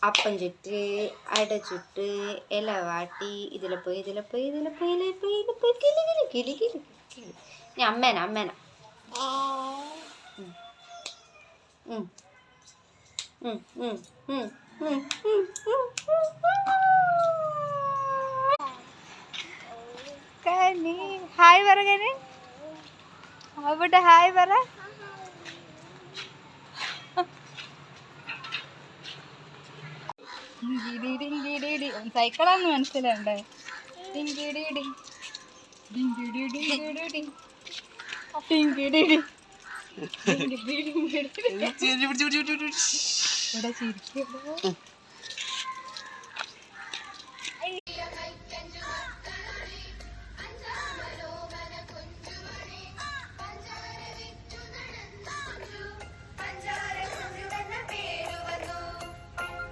അപ്പം ചുട്ട് അട ചുട്ട് ഇല വാട്ടി ഇതിലെ പോയി കിളി ഞാൻ അമ്മേന ഹായ് പറ അവിടെ ഹായ് പറ സൈക്കിളാന്ന് മനസ്സിലുണ്ട് ഇവിടെ ചിരിക്കും